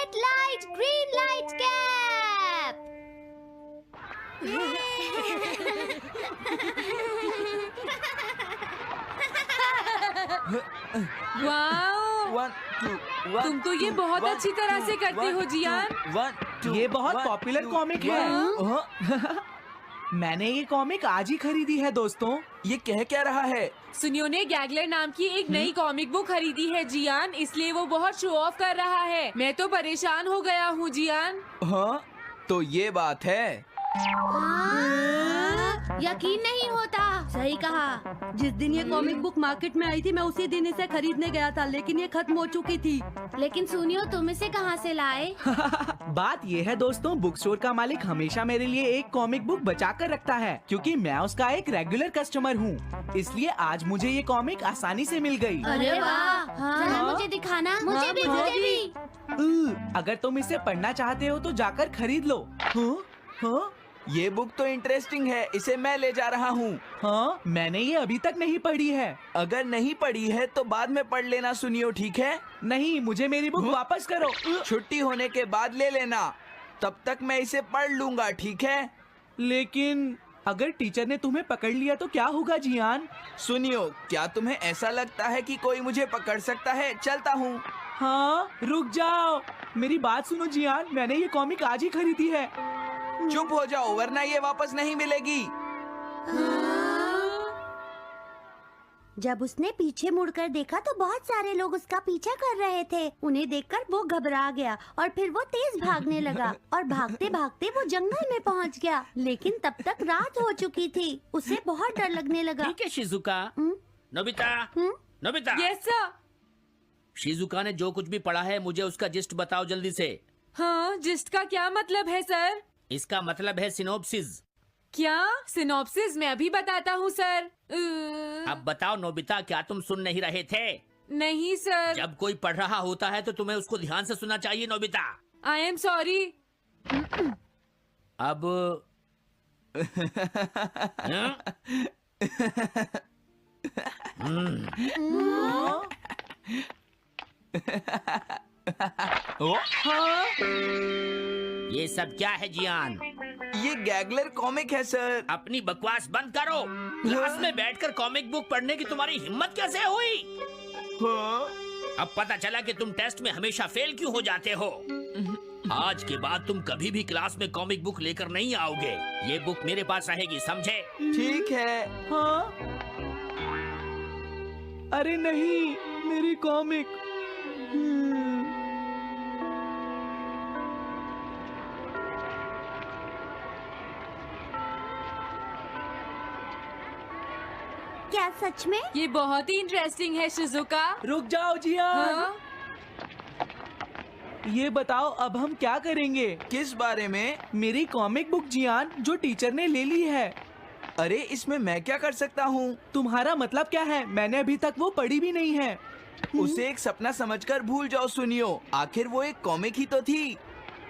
Red light, green light cap. Wow, 1 2 1 तुम तो ये बहुत अच्छी तरह से करते हो जियान। 1 2 ये बहुत पॉपुलर कॉमिक है। मैंने ये कॉमिक आज ही खरीदी है दोस्तों। ये कह क्या रहा है? सुनियो ने गैगलर नाम की एक नई कॉमिक बुक खरीदी है जियान, इसलिए वो बहुत शो ऑफ कर रहा है। मैं तो परेशान हो गया हूँ जियान। हाँ, तो ये बात है। यकीन नहीं होता। सही कहा। जिस दिन ये कॉमिक बुक मार्केट में आई थी मैं उसी दिन इसे खरीदने गया था, लेकिन ये खत्म हो चुकी थी। लेकिन सुनियो, तुम इसे कहाँ से लाए? बात ये है दोस्तों, बुक स्टोर का मालिक हमेशा मेरे लिए एक कॉमिक बुक बचा कर रखता है, क्योंकि मैं उसका एक रेगुलर कस्टमर हूँ। इसलिए आज मुझे ये कॉमिक आसानी से मिल गई। अरे वाह, जरा मुझे दिखाना। मुझे भी, मुझे भी। अगर तुम इसे पढ़ना चाहते हो तो जाकर खरीद लो। हाँ? ये बुक तो इंटरेस्टिंग है, इसे मैं ले जा रहा हूँ। हाँ, मैंने ये अभी तक नहीं पढ़ी है। अगर नहीं पढ़ी है तो बाद में पढ़ लेना सुनियो, ठीक है? नहीं, मुझे मेरी बुक वापस करो। छुट्टी होने के बाद ले लेना, तब तक मैं इसे पढ़ लूंगा, ठीक है? लेकिन अगर टीचर ने तुम्हें पकड़ लिया तो क्या होगा जियान? सुनियो, क्या तुम्हें ऐसा लगता है कि कोई मुझे पकड़ सकता है? चलता हूँ। हाँ, रुक जाओ, मेरी बात सुनो जियान, मैंने ये कॉमिक आज ही खरीदी है। चुप हो जाओ, वरना ये वापस नहीं मिलेगी। जब उसने पीछे मुड़कर देखा तो बहुत सारे लोग उसका पीछा कर रहे थे। उन्हें देखकर वो घबरा गया और फिर वो तेज भागने लगा और भागते भागते वो जंगल में पहुंच गया। लेकिन तब तक रात हो चुकी थी। उसे बहुत डर लगने लगा। ठीक है Shizuka. Nobita, Nobita. Yes sir. Shizuka ने जो कुछ भी पढ़ा है मुझे उसका जिस्ट बताओ जल्दी से। हाँ, जिस्ट का क्या मतलब है सर? इसका मतलब है सिनोप्सिस। क्या? सिनॉप्सिस मैं अभी बताता हूँ सर। अब बताओ नोबिता, क्या तुम सुन नहीं रहे थे? नहीं सर। जब कोई पढ़ रहा होता है तो तुम्हें उसको ध्यान से सुनना चाहिए नोबिता। I am sorry. अब ये सब क्या है जियान? ये गैगलर कॉमिक है सर। अपनी बकवास बंद करो। क्लास में बैठकर कॉमिक बुक पढ़ने की तुम्हारी हिम्मत कैसे हुई? हाँ? अब पता चला कि तुम टेस्ट में हमेशा फेल क्यों हो जाते हो। आज के बाद तुम कभी भी क्लास में कॉमिक बुक लेकर नहीं आओगे। ये बुक मेरे पास रहेगी, समझे? ठीक है। हाँ? अरे नहीं, मेरी कॉमिक। क्या सच में? ये बहुत ही इंटरेस्टिंग है शिजुका। रुक जाओ जियान। हाँ? ये बताओ अब हम क्या करेंगे? किस बारे में? मेरी कॉमिक बुक जियान, जो टीचर ने ले ली है। अरे इसमें मैं क्या कर सकता हूँ? तुम्हारा मतलब क्या है? मैंने अभी तक वो पढ़ी भी नहीं है। उसे एक सपना समझकर भूल जाओ सुनियो, आखिर वो एक कॉमिक ही तो थी।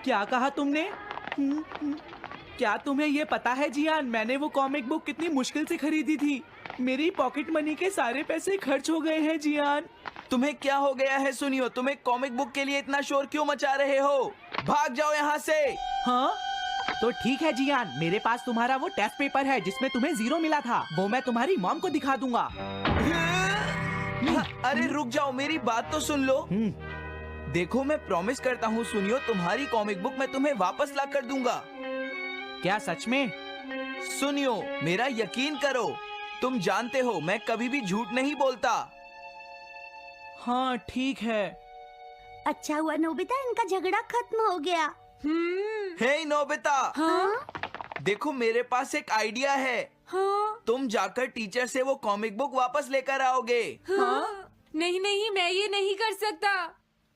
क्या कहा तुमने? क्या तुम्हें ये पता है जियान, मैंने वो कॉमिक बुक कितनी मुश्किल से खरीदी थी। मेरी पॉकेट मनी के सारे पैसे खर्च हो गए हैं जियान। तुम्हें क्या हो गया है सुनियो? तुम एक कॉमिक बुक के लिए इतना शोर क्यों मचा रहे हो? भाग जाओ यहाँ से। हाँ? तो ठीक है जियान, मेरे पास तुम्हारा वो टेस्ट पेपर है जिसमें तुम्हें 0 मिला था। वो मैं तुम्हारी मॉम को दिखा दूंगा। अरे रुक जाओ, मेरी बात तो सुन लो। देखो, मैं प्रॉमिस करता हूँ सुनियो, तुम्हारी कॉमिक बुक मैं तुम्हें वापस ला कर दूंगा। क्या सच में? सुनियो, मेरा यकीन करो, तुम जानते हो मैं कभी भी झूठ नहीं बोलता। हाँ ठीक है। अच्छा हुआ नोबिता, इनका झगड़ा खत्म हो गया। हे नोबिता। हाँ? देखो, मेरे पास एक आइडिया है। हाँ? तुम जाकर टीचर से वो कॉमिक बुक वापस लेकर आओगे। हाँ? नहीं नहीं, मैं ये नहीं कर सकता।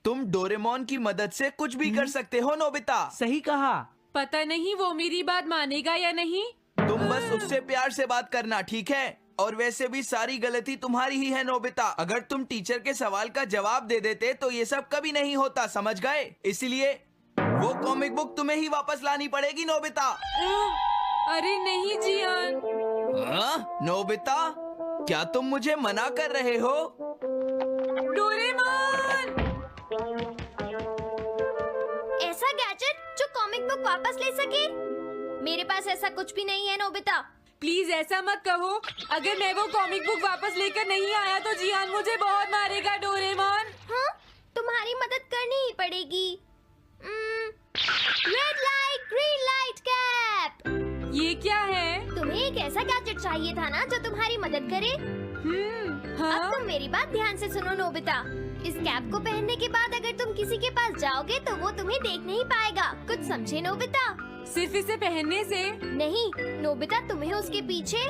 तुम डोरेमोन की मदद से कुछ भी कर सकते हो नोबिता। सही कहा। पता नहीं वो मेरी बात मानेगा या नहीं। तुम बस उससे प्यार से बात करना, ठीक है? और वैसे भी सारी गलती तुम्हारी ही है नोबिता। अगर तुम टीचर के सवाल का जवाब दे देते तो ये सब कभी नहीं होता, समझ गए? इसलिए वो कॉमिक बुक तुम्हें ही वापस लानी पड़ेगी नोबिता। अरे नहीं जियान। हाँ? नोबिता, क्या तुम मुझे मना कर रहे हो? डोरेमोन! कॉमिक बुक वापस ले सके? मेरे पास ऐसा कुछ भी नहीं है नोबिता। प्लीज ऐसा मत कहो। अगर मैं वो कॉमिक बुक वापस लेकर नहीं आया तो जियान मुझे बहुत मारेगा डोरेमोन। हाँ, तुम्हारी मदद करनी ही पड़ेगी। Red light green light cap. ये क्या है? तुम्हें एक ऐसा गैजेट चाहिए था ना जो तुम्हारी मदद करे। हाँ? अब तुम मेरी बात ध्यान से सुनो नोबिता। इस कैप को पहनने के बाद अगर तुम किसी के पास जाओगे तो वो तुम्हें देख नहीं पाएगा। कुछ समझे नोबिता? सिर्फ इसे पहनने से? नहीं नोबिता, तुम्हें उसके पीछे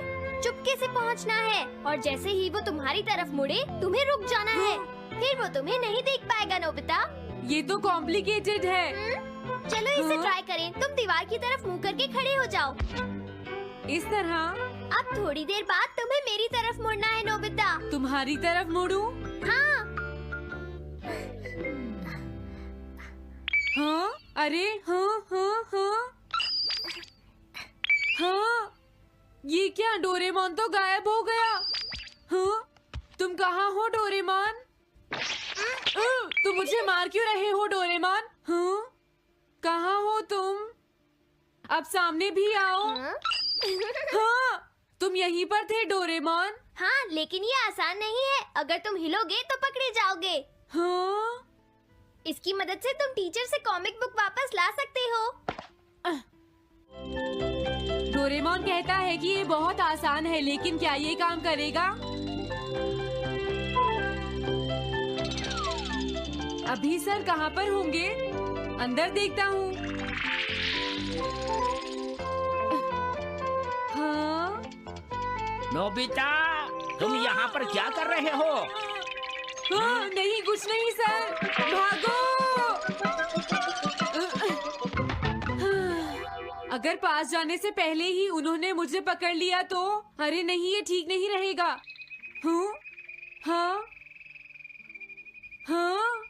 चुपके से पहुंचना है और जैसे ही वो तुम्हारी तरफ मुड़े तुम्हें रुक जाना है। फिर वो तुम्हें नहीं देख पाएगा नोबिता। ये तो कॉम्प्लिकेटेड है। चलो इसे ट्राई करें। तुम दीवार की तरफ मुंह करके खड़े हो जाओ। इस तरह? अब थोड़ी देर बाद तुम्हें मेरी तरफ मुड़ना है नोबिता। तुम्हारी तरफ मुड़ूं? हाँ। हाँ? अरे हाँ हाँ हाँ हाँ, ये क्या? डोरेमोन तो गायब हो गया। हाँ? तुम कहाँ हो डोरेमोन? तुम मुझे मार क्यों रहे हो डोरेमोन? हाँ? कहाँ हो तुम? अब सामने भी आओ। हाँ, तुम यहीं पर थे डोरेमोन। हाँ, लेकिन ये आसान नहीं है। अगर तुम हिलोगे तो पकड़े जाओगे। हाँ? इसकी मदद से तुम टीचर से कॉमिक बुक वापस ला सकते हो। डोरेमोन कहता है कि ये बहुत आसान है, लेकिन क्या ये काम करेगा? अभी सर कहाँ पर होंगे? अंदर देखता हूँ। हाँ? नोबिता, तुम यहाँ पर क्या कर रहे हो? हाँ, नहीं कुछ नहीं सर। भागो! अगर पास जाने से पहले ही उन्होंने मुझे पकड़ लिया तो? अरे नहीं, ये ठीक नहीं रहेगा। हाँ? हाँ? हाँ?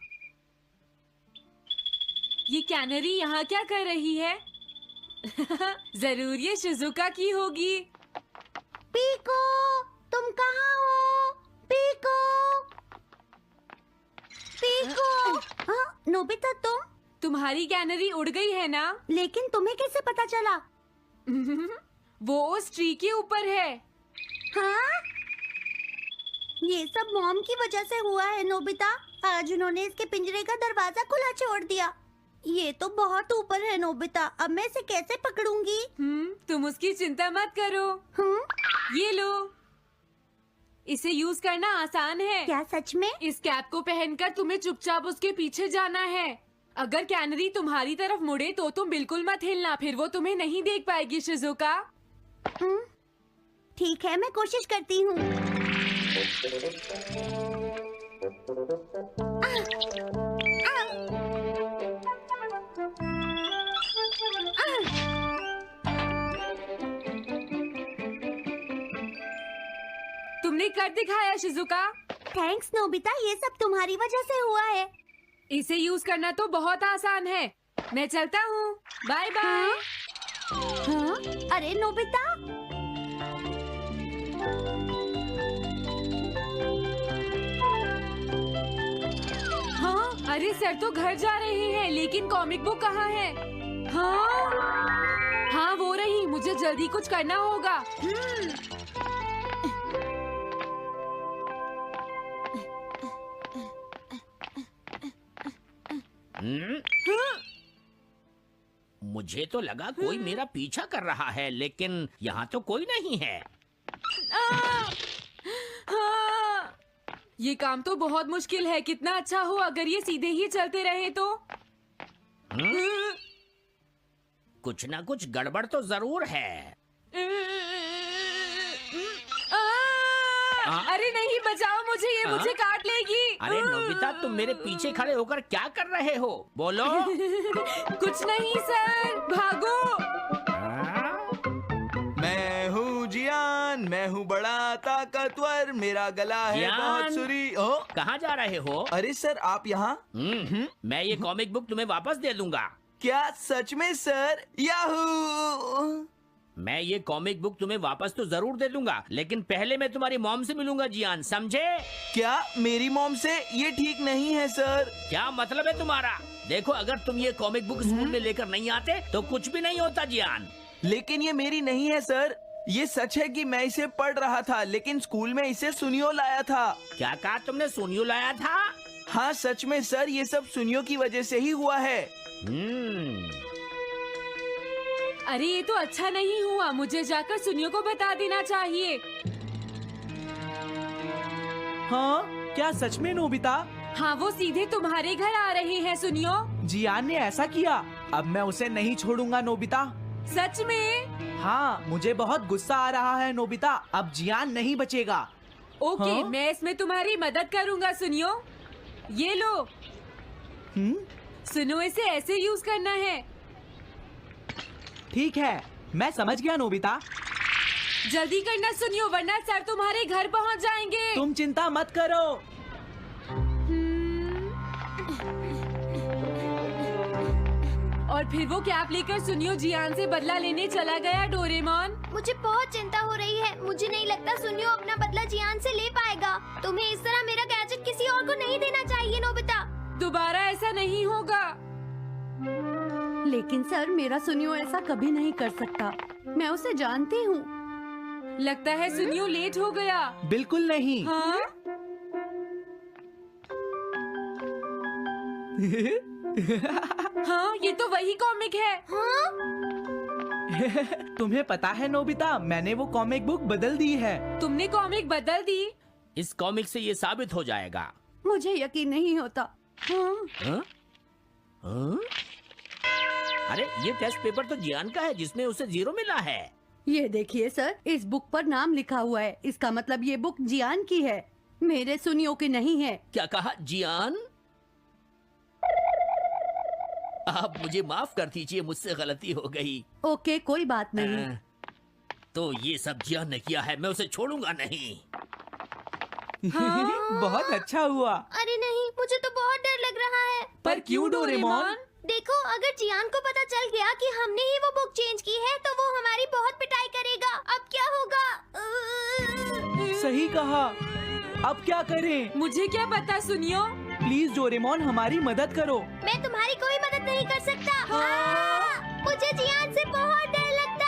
ये कैनरी यहाँ क्या कर रही है? जरूर ये शिजुका की होगी। पीको, तुम कहाँ हो? Pico, pico. हाँ, नोबिता तुम? तुम्हारी कैनरी उड़ गई है ना? लेकिन तुम्हें कैसे पता चला? वो उस ट्री के ऊपर है। हाँ? ये सब मॉम की वजह से हुआ है नोबिता। आज उन्होंने इसके पिंजरे का दरवाजा खुला छोड़ दिया। ये तो बहुत ऊपर है नोबिता। अब मैं इसे कैसे पकड़ूंगी? तुम उसकी चिंता मत करो। ये लो, इसे यूज करना आसान है। क्या सच में? इस कैप को पहनकर तुम्हें चुपचाप उसके पीछे जाना है। अगर कैनरी तुम्हारी तरफ मुड़े तो तुम बिल्कुल मत हिलना, फिर वो तुम्हें नहीं देख पाएगी शिजुका। ठीक है, मैं कोशिश करती हूँ। तुमने कर दिखाया शिजुका। थैंक्स नोबिता, ये सब तुम्हारी वजह से हुआ है। इसे यूज करना तो बहुत आसान है। मैं चलता हूँ। Bye bye. हाँ? अरे नोबिता, हाँ? अरे सर तो घर जा रहे हैं, लेकिन कॉमिक बुक कहाँ है? हाँ? हाँ वो रही। मुझे जल्दी कुछ करना होगा। मुझे तो लगा कोई मेरा पीछा कर रहा है, लेकिन यहाँ तो कोई नहीं है। हाँ, ये काम तो बहुत मुश्किल है। कितना अच्छा हो अगर ये सीधे ही चलते रहे तो। कुछ ना कुछ गड़बड़ तो जरूर है। अरे नहीं, बचाओ मुझे, ये मुझे काट लेगी। अरे नोबिता, तुम मेरे पीछे खड़े होकर क्या कर रहे हो? बोलो। कुछ नहीं सर, भागो। मैं हूँ जियान, मैं हूँ बड़ा ताकतवर, मेरा गला है जियान? बहुत सुरी। ओ, कहाँ जा रहे हो? अरे सर आप यहाँ? मैं ये कॉमिक बुक तुम्हें वापस दे दूंगा। क्या सच में सर? याहू! मैं ये कॉमिक बुक तुम्हें वापस तो जरूर दे दूंगा, लेकिन पहले मैं तुम्हारी मॉम से मिलूंगा जियान, समझे? क्या मेरी मॉम से? ये ठीक नहीं है सर। क्या मतलब है तुम्हारा? देखो, अगर तुम ये कॉमिक बुक स्कूल में लेकर नहीं आते तो कुछ भी नहीं होता जियान। लेकिन ये मेरी नहीं है सर। ये सच है कि मैं इसे पढ़ रहा था, लेकिन स्कूल में इसे सुनियो लाया था। क्या कहा तुमने? सुनियो लाया था? हाँ सच में सर, ये सब सुनियो की वजह से ही हुआ है। अरे ये तो अच्छा नहीं हुआ, मुझे जाकर सुनियो को बता देना चाहिए। हाँ, क्या सच में नोबिता? हाँ, वो सीधे तुम्हारे घर आ रहे हैं सुनियो। जियान ने ऐसा किया। अब मैं उसे नहीं छोड़ूंगा नोबिता। सच में? हाँ, मुझे बहुत गुस्सा आ रहा है नोबिता। अब जियान नहीं बचेगा। ओके, हाँ? मैं इसमें तुम्हारी मदद करूँगा सुनियो। ये लो, सुनो, इसे ऐसे यूज करना है। ठीक है, मैं समझ गया नोबिता। जल्दी करना सुनियो, वरना सर तुम्हारे घर पहुँच जाएंगे। तुम चिंता मत करो। और फिर वो कैप लेकर सुनियो जियान से बदला लेने चला गया। डोरेमोन, मुझे बहुत चिंता हो रही है। मुझे नहीं लगता सुनियो अपना बदला जियान से ले पाएगा। तुम्हें इस तरह मेरा गैजेट किसी और को नहीं देना चाहिए नोबिता। दोबारा ऐसा नहीं होगा। लेकिन सर, मेरा सुनियो ऐसा कभी नहीं कर सकता। मैं उसे जानती हूँ। लगता है सुनियो लेट हो गया। बिल्कुल नहीं। हाँ? हाँ, ये तो वही कॉमिक है। हाँ? तुम्हें पता है नोबिता, मैंने वो कॉमिक बुक बदल दी है। तुमने कॉमिक बदल दी? इस कॉमिक से ये साबित हो जाएगा। मुझे यकीन नहीं होता। हाँ। हाँ? हाँ? अरे ये टेस्ट पेपर तो जियान का है, जिसमें उसे 0 मिला है। ये देखिए सर, इस बुक पर नाम लिखा हुआ है। इसका मतलब ये बुक जियान की है, मेरे सुनियो की नहीं है। क्या कहा? जियान? आप मुझे माफ कर दीजिए, मुझसे गलती हो गई। ओके, कोई बात नहीं। तो ये सब जियान ने किया है, मैं उसे छोड़ूंगा नहीं। बहुत अच्छा हुआ। अरे नहीं, मुझे तो बहुत डर लग रहा है। पर क्यों डोरेमोन? देखो, अगर जियान को पता चल गया कि हमने ही वो बुक चेंज की है, तो वो हमारी बहुत पिटाई करेगा। अब क्या होगा? सही कहा। अब क्या करें? मुझे क्या पता सुनियो। प्लीज डोरेमोन, हमारी मदद करो। मैं तुम्हारी कोई मदद नहीं कर सकता। मुझे जियान से बहुत डर लगता